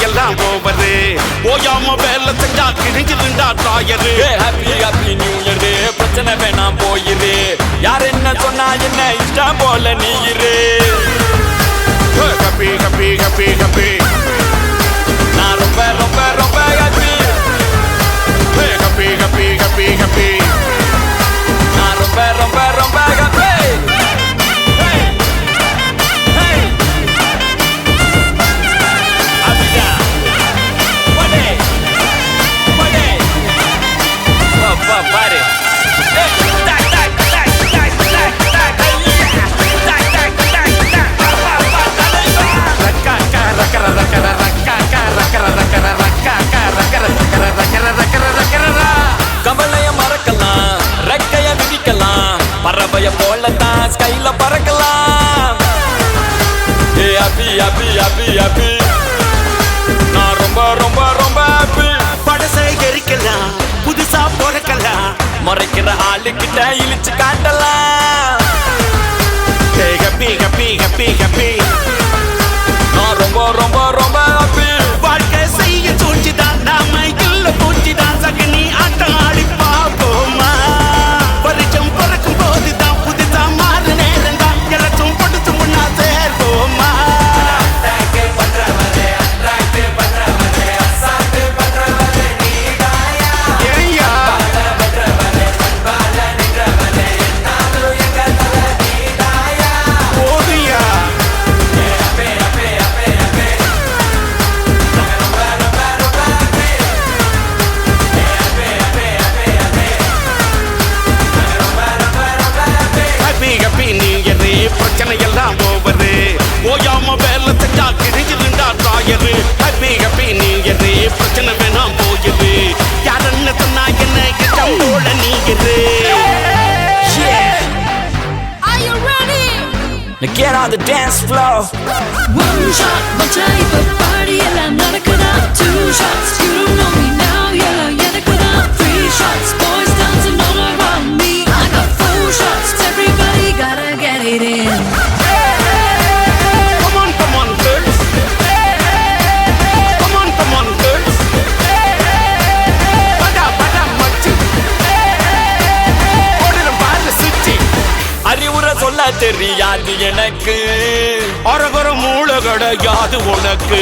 எல்லாம் ஓவரு ஓயாம வேலை செஞ்சா கிழிஞ்சிருந்தா தாயரு. ஹாப்பி ஹாப்பி நியூ இயர், பிரச்சனை வேணாம் போயிரு, யார் என்ன சொன்னா என்ன இஷ்டம் போல நீ இரு. ஹாப்பி ஹாப்பி ஹாப்பி ஹாப்பி, நான் ரொம்ப ரொம்ப ரொம்ப happy. Happy happy happy happy, நான் ரொம்ப ரொம்ப ரொம்ப ஹாப்பி. பாரு கவலைய மறக்கலாம், ரெக்கைய விதிக்கலாம், பறவைய போலத்தான் ஸ்கைல பறக்கலாம். ஹாப்பி ஹாப்பி ஹாப்பி ஹாப்பி, நான் ரொம்ப ரொம்ப ரொம்ப ஹாப்பி. படசை எரிக்கலாம், புதுசா பிறக்கலாம், மறைக்கிற ஆளுக்கிட்ட இழிச்சு காட்டலாம். ஹாப்பி ஹாப்பி ஹாப்பி ஹாப்பி, நான் ரொம்ப ரொம்ப ரொம்ப ஹாப்பி. வாழ்க்கை செய்ய சூழ்ச்சிதான், நாம இல்ல பூச்சிதான், சகனி ஆட்டம் ஆடி பாப்போமா. வருஷம் பிறக்கும் போதுதான் புதுசா மாறு நேரம் தான், எல்லாச்சும் பொடுத்து முன்னா சேர்வோமா. பிரச்சனை எல்லாம் ஓவரு ஓயாம வேலை செஞ்சா கிழிஞ்சிருந்தா தாயரு. ஹாப்பி ஹாப்பி நியூ இயர், பிரச்சனை வேணாம் போயிரு, யார் என்ன சொன்னா என்ன இஷ்டம் போல நீங்கிரு. Now get on the dance floor. One shot, one type of party, எல்லாம் நடக்குதா. Two shots, you don't know me now, yeah, எனக்குதா. Three shots, boys dancing all around me. I got four shots, everybody gotta get it in. Come on girls, come on girls, படா படா மச்சி, ஓடிடும் பாரு சுச்சி. அறிவுரை சொல்ல தெரியாது எனக்கு, அரகர மூளை கிடையாது உனக்கு,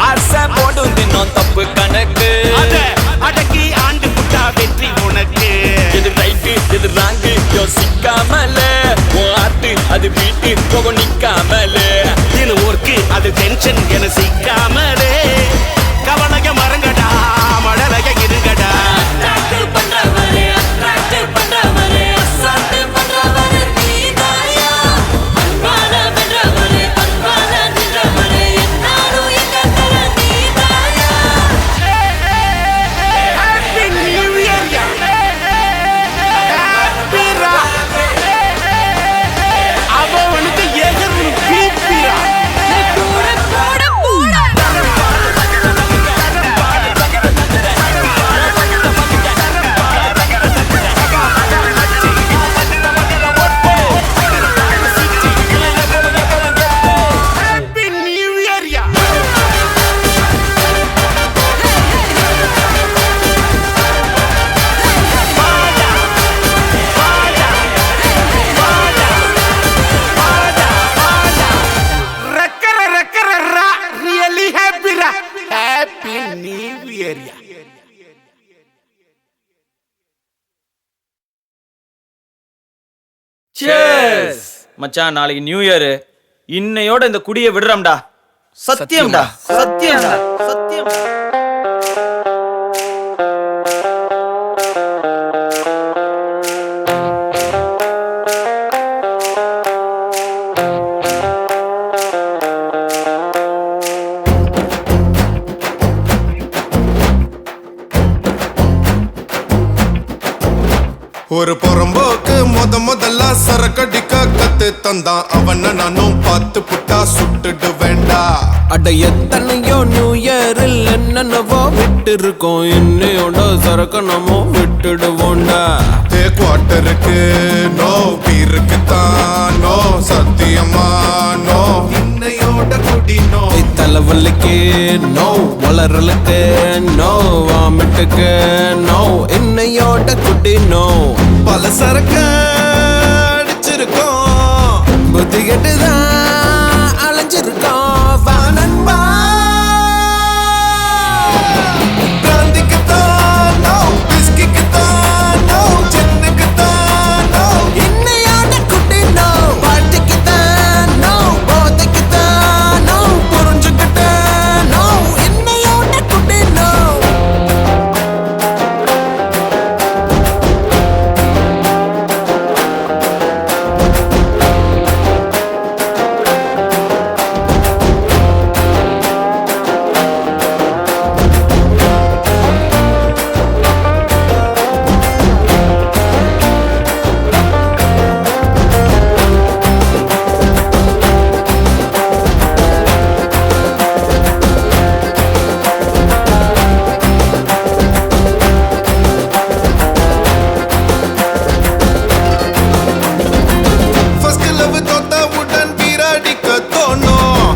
ஆசை போடும் தினம் தப்பு கணக்கு. அத அடக்கி ஆண்டு புட்டா வெற்றி உனக்கு. எது ரைட்டு எது ராங்கு யோசிக்காமல, உன் ஆட்டு அது வீட்டு போக நிக்காமலே. இது ஒர்க்கு அது டென்ஷன் என சிக்காமலே, கவலைய மறங்கடா மழலைய இருங்கடா. Attractive பண்றவரே, attractive பண்றவரே, அசால்ட்டு பண்றவரே நீதாயா. அன்பால வென்றவரே, அன்பால நின்றவரே, என்னாலும் எங்க தல நீதாயா. Happy New Year, Happy ரா. அவனுக்கு எகர்னு பீப்பிரா. போட போட போட Happy New Year, ரக்கர ரக்கர ரா. Really happy ரா. Happy New Year. Cheers மச்சான், நாளைக்கு நியூ இயர், இன்னையோட இந்த குடியை விடுறோம்டா. சத்தியம்டா சத்தியம்டா சத்தியம். ஒரு பொறம்போக்கு முதல்ல சரக்கடிக்க கத்து தந்தான், அவன நானும் பார்த்து புட்டா சுட்டுடு வேண்டா. அட எத்தனையோ நியூ இயரில் என்னென்னவோ விட்டு இருக்கோம், இன்னையோட சரக்கு நம்ம விட்டுடுவோண்டா. குவார்ட்டருக்கு நோ, பீருக்கு தான் நோ, சத்தியமா நோ, இன்னையோட குடி நோ. தலைவலிக்கு நோ, வளரலுக்கு நோ, வாமிட்டுக்கு நோ, என்னையோட குட்டி நோ. பல சரக்கு அடிச்சிருக்கோம், புத்தி கெட்டுதான் அலைஞ்சிருக்கோம். வா நண்பா, பிராந்திக்குத்தான் நோ, விஸ்கிக்குத்தான் நோ, ஜின்னுக்குத்தான் நோ, என்னையோட குட்டி நோ. பாட்டிக்குத்தான் நோ, போதைக்குத்தான் நோ, புரிஞ்சுக்கிட்டேன் நோ, என்னையோட குட்டி நோ. First love தோத்தவுடன் வீராடிக்க தோணும்,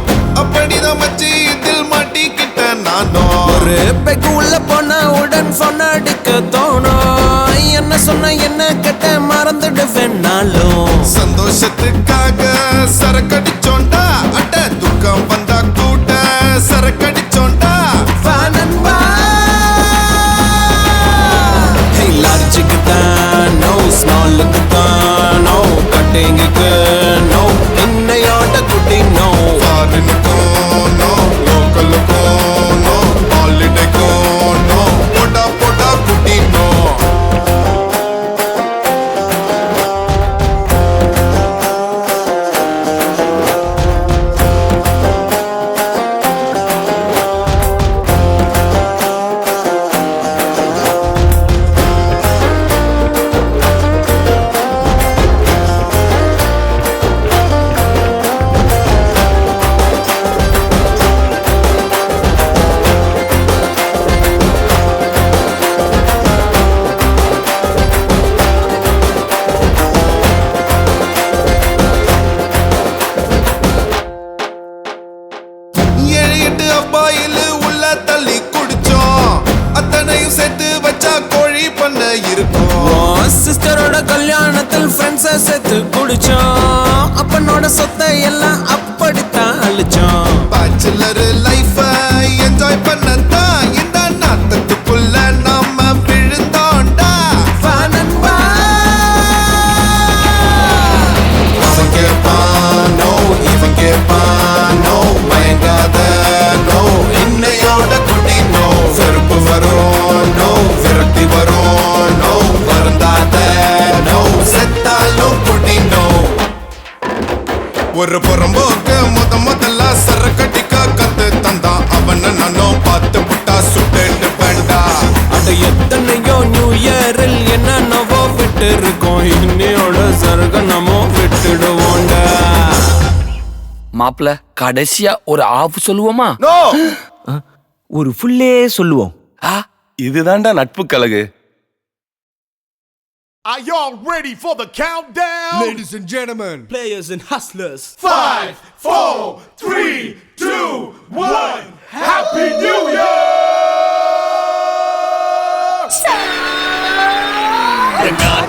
அப்படிதான் மச்சி இதில் மாட்டிக்கிட்டேன் நானும். ஒரு பெக்கு உள்ள போன உடன் போன் அடிக்க தோணும், என்ன சொன்ன என்ன கேட்ட மறந்துடுவேன் நாளும். சந்தோஷத்துக்காக சரக்கடிச்சோண்டா, அட துக்கம் வந்தா கூட சரக்கடிச்சோண்டா. வா நண்பா, ஹே லார்ஜுக்கு தான் நோ, ஸ்மாலுக்கு தான் நோ, கட்டிங்குக்கு நோ, என்னையோட குட்டி நோ. ஃபாரினுக்கும் நோ, லோக்கலுக்கும் நோ, ஹாலிடேக்கும் நோ, போடா போடா குட்டி நோ. ஏழு எட்டு அப்பாயில் உள்ள தள்ளி குடிச்சோம், அத்தனையும் சேர்த்து வச்சா கோழி பண்ண இருக்கும். சிஸ்டரோட கல்யாணத்தில் ஃப்ரெண்ட்ஸை சேர்த்து குடிச்சோம், அப்பனோட சொத்தை எல்லாம் அப்படித்தான் அழிச்சோம். பேச்சுலர் லைஃப என்ஜாய் பண்ணத்தான் இந்த நாட்டத்துக்குள்ள நாம விழுந்தோண்டா. வா நண்பா, அவன் கேட்பான் நோ, இவன் கேட்பான் நோ, மயங்காத நோ, இன்னையோட குட்டி நோ. வெறுப்பு வரும் நோ, விரக்தி வரும் நோ, வருந்தாத நோ, செத்தாலும் குட்டி நோ. ஒரு புறம்போக்கு முதல்ல சரக்கடிக்க கத்து தந்தான், அவன நானும் பார்த்து புட்டா சுட்டு வேண்டா. அட எத்தனையோ நியூ இயரில் என்னென்னவோ விட்டு இருக்கோம், இன்னையோட சரகனமோ விட்டுடுவோண்டா. மாப்ள கடைசியா ஒரு ஆஃப் சொல்லுவோமா? நோ, ஒரு ஃபுல்லே சொல்லுவோம். இதுதான்டா நட்பு கழகு. Are y'all ready for the countdown? Ladies and gentlemen, Players and hustlers. 5, 4, 3, 2, 1. Happy New Year!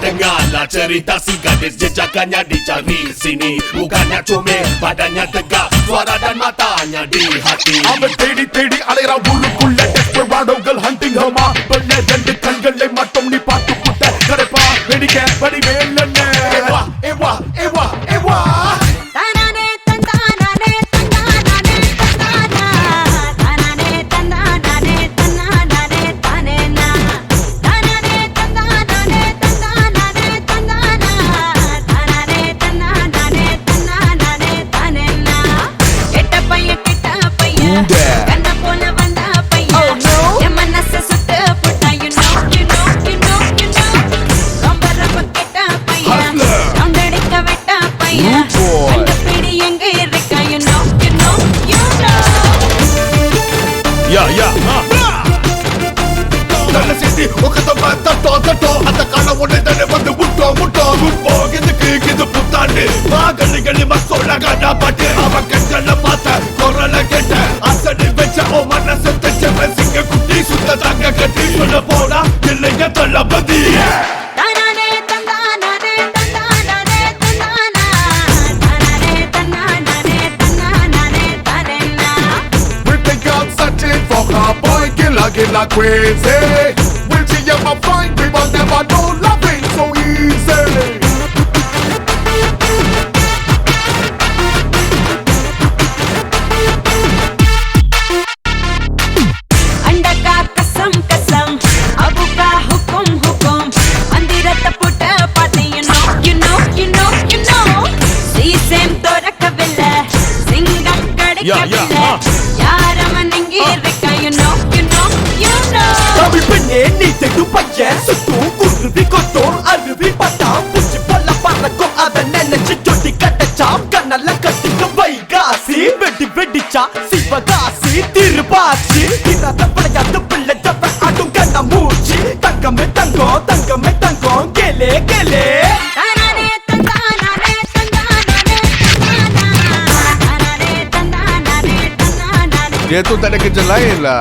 Dengar lah cerita si gadis jejakannya dicari sini. Bukannya comel, badannya tegak, suara dan matanya di hati. அவன் தேடி தேடி அலைறான் உள்ளுக்குள்ள டெஸ்பராடோகள் hunting ஹமா. வெள்ளை ரெண்டு கண்களை மட்டும் நீ பார்த்து புட்ட கரைப்பா வெடிக்க வடிவேலன்ன. ஏவா ஏவா ஏவா ஏவா தானானே தந்தானானே தந்தானானே தந்தானா தானானே தந்தானானே தந்தானானே தானேனா தானானே தந்தானானே தந்தானானே தந்தானா தானானே தந்தானானே தந்தானானே தானேனா. கெட்ட பையன் கண்ண போல வந்தா பையன் என் மனச சுட்டு புட்டா. You know, you know, you know, you know. ரொம்ப ரொம்ப கெட்ட பையன், ரவுண்டடிக்க வெட்ட பையன், கண்டுபிடி எங்க இருக்கா. You know, you know, you know. நல்ல சிட்டி ஒக்கத்தப்ப தட்டோ அந்த கால உடனே தானே வந்து முட்டோ முட்டோ எதுக்கு இது புத்தாண்டு. கண்ணி மக்கோட கண்ணா பாட்டு அவன் கண்களை பார்த்த குரலை கேட்ட ஓ மனச தச்சவ சிங்க குட்டி சுத்த தங்க கட்டி சொல்ல போடா இல்லைங்க தளபதி தனனே தந்தானே தந்தானே தந்தானா தனனே தந்தானே தந்தானே தரேனா We'll take out searching for a boy killer crazy We'll see you my fine people never know loving so easy अंडा का कसम कसम अबू का हुकुम हुकुम मंदिरत पुट पाते you know सीसेम तो रखविल्ल सिंगम कड़कविल्ल यारम निंगिरका you know கவி பெண்ணே நீ தெடு பையன் சுத்தும் குருவி கொத்தோம் அருவி பட்டாம் பூச்சி போல பறக்கும் அதை நினைச்சு ஜொட்டி கட்டச்சாம் கண்ணல்ல கட்டிக்க வைகாசி வெடி வெடிச்சா சிவகாசி திருப்பாச்சி இராத பழையாத பிள்ளை ஜப்ப ஆட்டும் கண்ண மூச்சி தங்கமே தங்கம் கேலே கேலே தனனே தந்தானே தந்தானே தந்தானே ये तो तड़के चलाए ला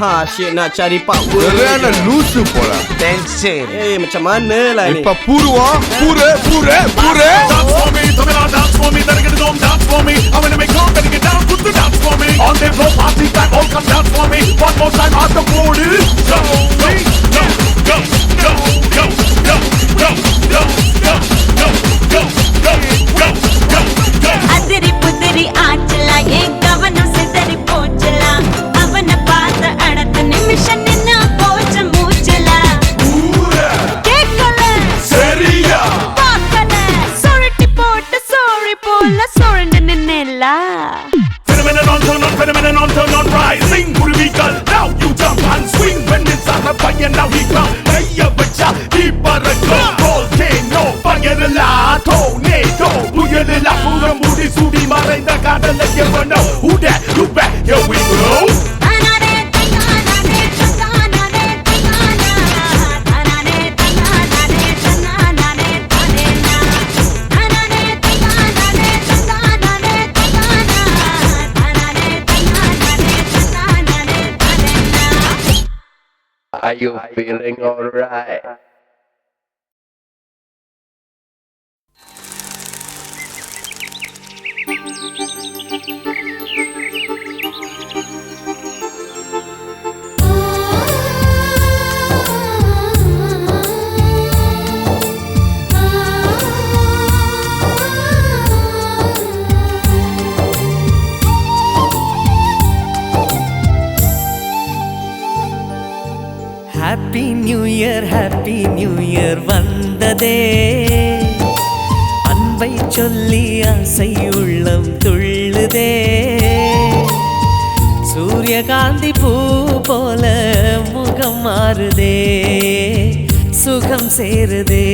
हाँ shit nak cari pak Kerana lusu pola tension macam mana lah ni Ipa pure Dance for me, dance for me, dance for me I wanna make love, get down, put the dance for me On the floor, party time, all come dance for me One more time, out the body Go, அதிரி புதிரி ஆச்சலா ஏன் கவனம் சிதறி போச்சலா அவன பார்த்த அடுத்த நிமிஷம் நின்னா போச்ச மூச்சலா கேட்கல Seria பார்க்கல சுருட்டி போட்டு சோழி போல சுரண்டு நின்னேலா Phenomenon, turn on, rising குருவிகள் Now you jump and swing When it's on a பையன் now he come கைய வச்சா நீ பறக்கும் Volcano, fire-ல tornado புயலில் அப்புறம் மூடி சுடி மறைந்த கடலை எவனோ Who that? You back, here we go தனனே தந்தானே தந்தானே தந்தானா தனனே தந்தானே தந்தானே தரேனா தனனே தந்தானே தந்தானே தந்தானா தனனே தந்தானே தரேனா Are you feeling alright? Happy new year வந்ததே அன்பை சொல்லி ஆசை உள்ளம் துள்ளுதே சூரியகாந்தி பூ போல முகம் மாறுதே சுகம் சேருதே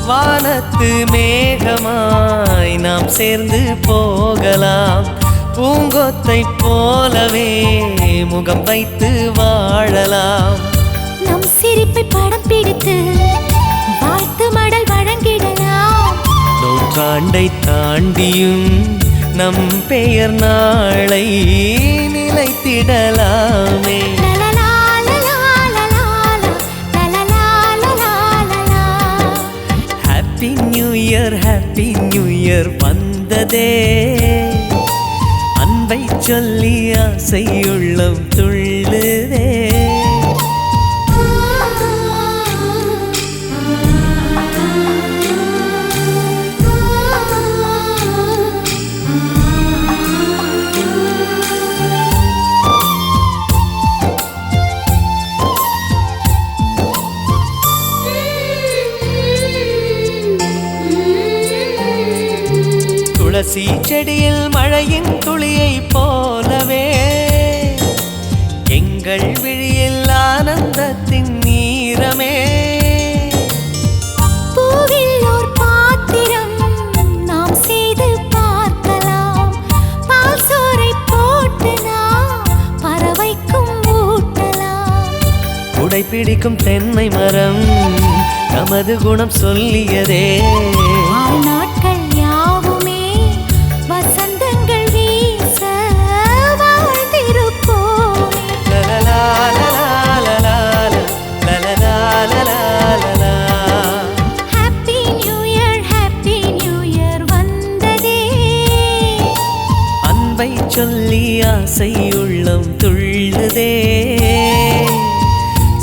வானத்து மேகமாய் நாம் சேர்ந்து போகலாம் பூங்கொத்தை போலவே முகம் வைத்து வாழலாம் நம் சிரிப்பை படம் பிடித்து வாழ்க்கை நூற்றாண்டை தாண்டியும் நம் பெயர் நாளை நிலைத்திடலாமே. ஹாப்பி நியூ இயர் வந்ததே, அன்பை சொல்லி ஆசை உள்ளம் துள்ளுதே. துளசி செடியில் மழையின் துளியை போலவே எங்கள் விழியில் ஆனந்தத்தின் நீரமே. பூவில் ஓர் பாத்திரம் நாம் செய்து பார்க்கலாம், பால் சோறை போட்டு நாம் பறவைக்கும் ஊட்டலாம். உடை பிடிக்கும் தென்னை மரம் நமது குணம் சொல்லியதே. நாட்கள் யாவுமே வசந்தங்கள் வீச வாழ்ந்திருப்போமே. ஹாப்பி நியூ இயர் வந்ததே, அன்பை சொல்லி ஆசை உள்ளம் துள்ளுதே.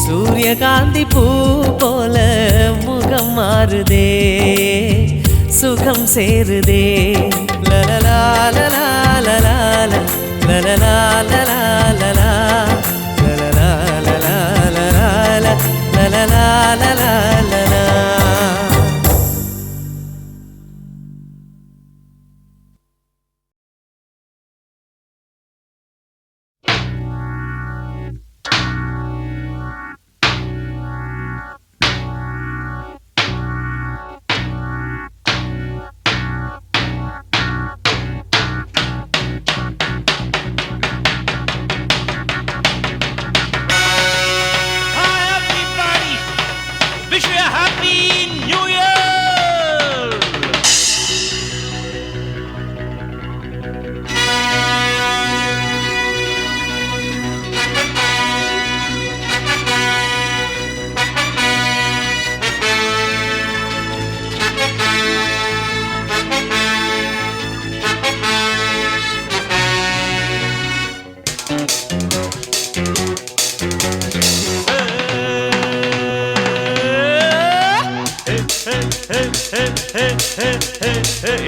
சூரியகாந்தி பூ போல முகம் மாறுதே, சுகம் சேருதே. லலலா லலா லலா லலலா லலா லலா லலலா லலா லலலா லலலா லலா.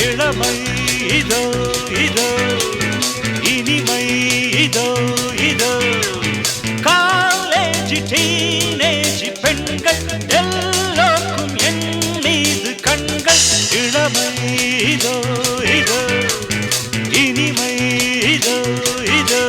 இளமை இதோ இதோ, இனிமை இதோ இதோ, காலேஜ் டீனேஜ் பெண்கள் எல்லோருக்கும் என் மீது கண்கள். இளமை இதோ இதோ, இனிமை இதோ இதோ.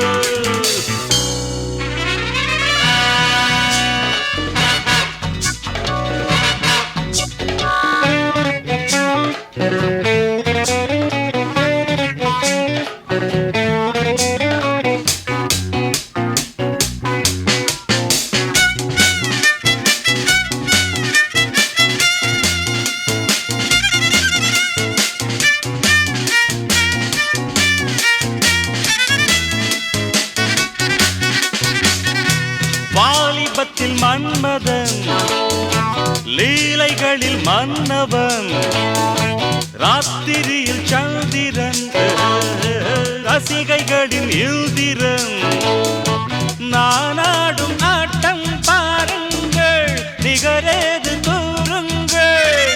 வாலிபத்தில் மன்மதன், லீலைகளில் மன்னவன், ராத்திரியில் சந்திரன், ரசிகைகளின் இந்திரன். நானாடும் ஆட்டம் பாருங்கள், நிகரேது கூறுங்கள்.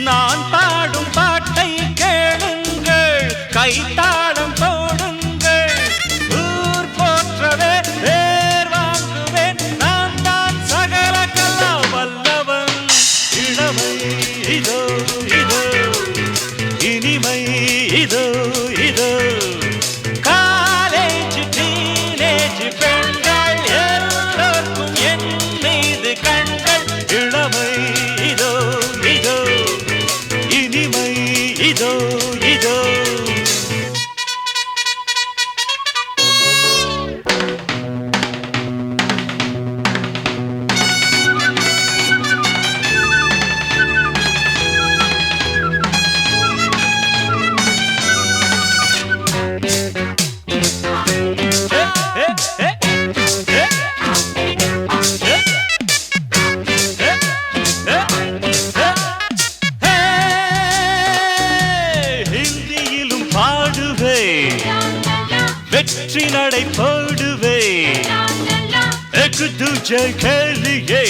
நான் பாடும் பாட்டை கேளுங்கள், கைத்தாளம் போடுங்கள். ஊர் போற்றவே பேர் வாங்குவேன், நான் தான் சகல கலா வல்லவன். இளமை இதோ இதோ, இனிமை இதோ இதோ, காலேஜ் டீனேஜ் பெண்கள் எல்லோருக்கும் என் மீது கண்கள். இளமை இதோ இதோ, இனிமை இதோ இதோ. வெற்றி நடை போடுவே எக்கு துஜை கேளியே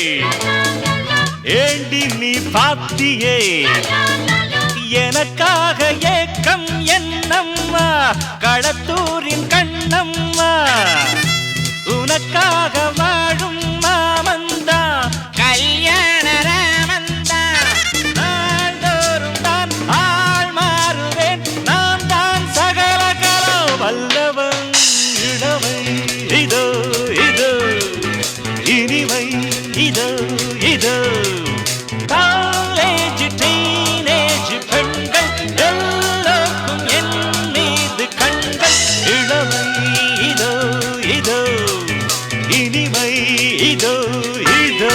ஏண்டி நீ பாத்தியே எனக்காக ஏக்கம் என்னம்மா களத்தூரின் கண்ணம்மா உனக்காக வாழும் மாமந்தா கல்யாண ராமந்தா நாள்தோறும் தான் ஆள் மாறுவேன் நான் தான் சகல கலோ வல்லவன் இளமை இதோ இதோ இனிமை இதோ இதோ காலேஜ் டீனேஜ் பெண்கள் எல்லோருக்கும் என் மீது கண்கள் இளமை இதோ இதோ இனிமை இதோ இதோ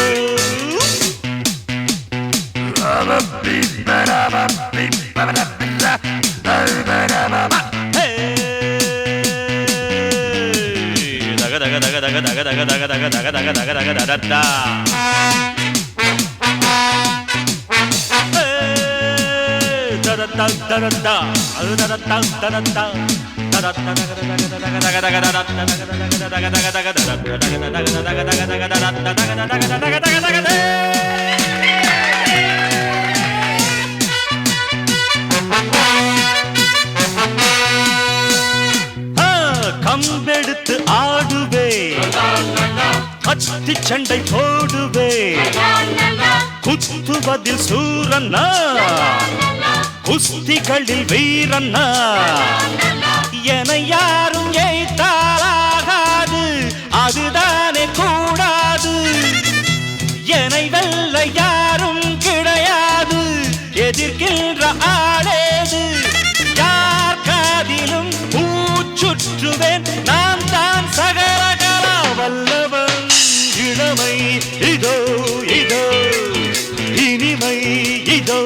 தக தக தக தக தக தக தக தக தக தக தக தக தக கம்பெடுத்து ஆடுவே கத்தி சண்டை போடுவே குத்துவதில் சூரன்னா குஸ்திகளில் வீரன்னா என யாரும் ஏய்த்தாலாகாது அதுதானே கூடாது என்னை வெல்ல யாரும் கிடையாது எதிர்க்கின்ற ஆளேது யார் காதிலும் பூச்சுற்றுவேன் நான் தான் சகலகலா வல்லவன் இளமை இதோ இதோ இனிமை இதோ